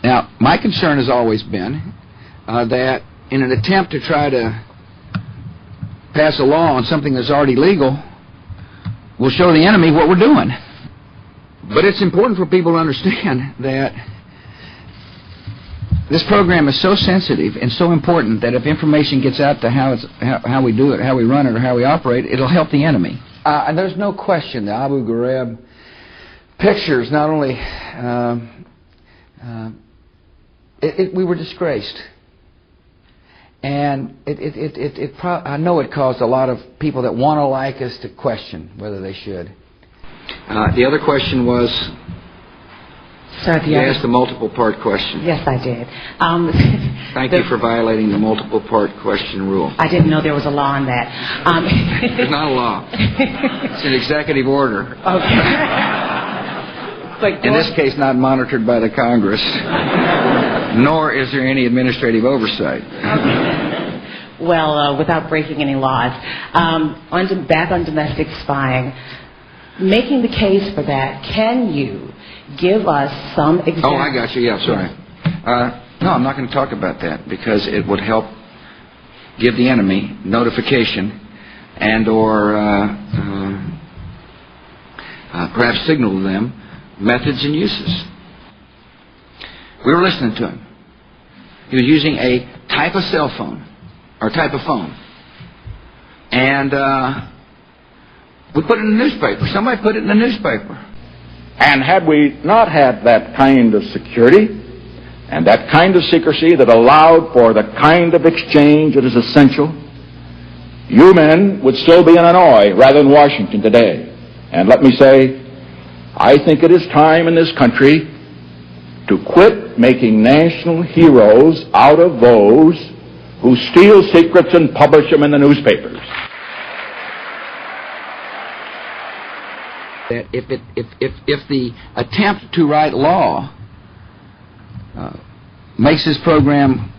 Now, my concern has always been that in an attempt to try to pass a law on something that's already legal, we'll show the enemy what we're doing. But it's important for people to understand that this program is so sensitive and so important that if information gets out to how we do it, how we run it, or how we operate, it'll help the enemy. And there's no question the Abu Ghraib pictures not only we were disgraced, and I know it caused a lot of people that want to like us to question whether they should. The other question was, sir, you asked the multiple-part question. Yes, I did. Thank you for violating the multiple-part question rule. I didn't know there was a law on that. There's not a law. It's an executive order. Okay. In this case, not monitored by the Congress, nor is there any administrative oversight. Okay. Well, without breaking any laws, back on domestic spying, making the case for that, can you give us some examples? Oh, I got you. Yeah, sorry. No, I'm not going to talk about that because it would help give the enemy notification and or perhaps signal to them methods and uses. We were listening to him. He was using a type of cell phone, or type of phone. And we put it in the newspaper. Somebody put it in the newspaper. And had we not had that kind of security and that kind of secrecy that allowed for the kind of exchange that is essential, you men would still be in Hanoi rather than Washington today. And let me say, I think it is time in this country to quit making national heroes out of those who steal secrets and publish them in the newspapers. That if the attempt to write law makes this program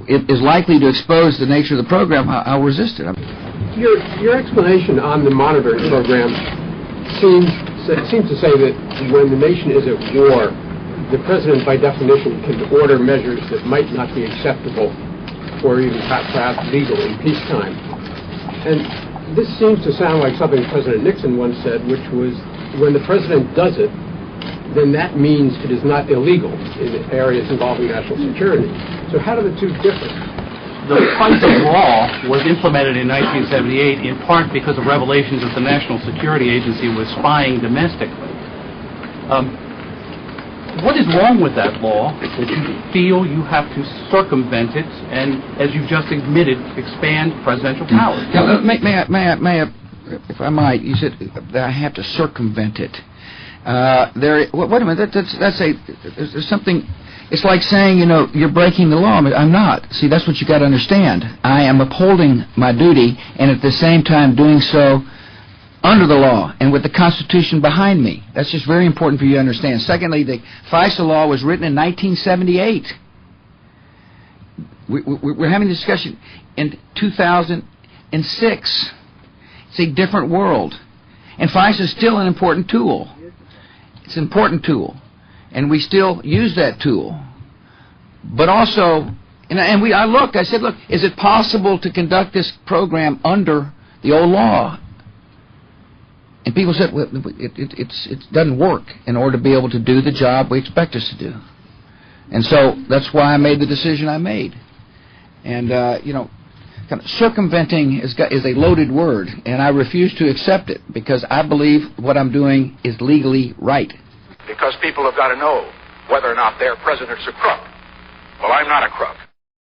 is likely to expose the nature of the program, I'll resist it. Your explanation on the monitoring program seems to say that when the nation is at war, the president, by definition, can order measures that might not be acceptable or even perhaps legal in peacetime. And this seems to sound like something President Nixon once said, which was, when the president does it, then that means it is not illegal in areas involving national security. So how do the two differ? The FISA law was implemented in 1978 in part because of revelations that the National Security Agency was spying domestically. What is wrong with that law that you feel you have to circumvent it and, as you've just admitted, expand presidential powers? Now, may I, if I might, you said that I have to circumvent it. Wait a minute, there's something. It's like saying, you're breaking the law. I'm not. See, that's what you got to understand. I am upholding my duty and at the same time doing so under the law and with the Constitution behind me. That's just very important for you to understand. Secondly, the FISA law was written in 1978. We're having a discussion in 2006. It's a different world. And FISA is still an important tool. It's an important tool. And we still use that tool. But also, I said, look, is it possible to conduct this program under the old law? And people said, well, it doesn't work in order to be able to do the job we expect us to do. And so that's why I made the decision I made. And, kind of circumventing is a loaded word, and I refuse to accept it because I believe what I'm doing is legally right. Because people have got to know whether or not their president's a crook. Well, I'm not a crook.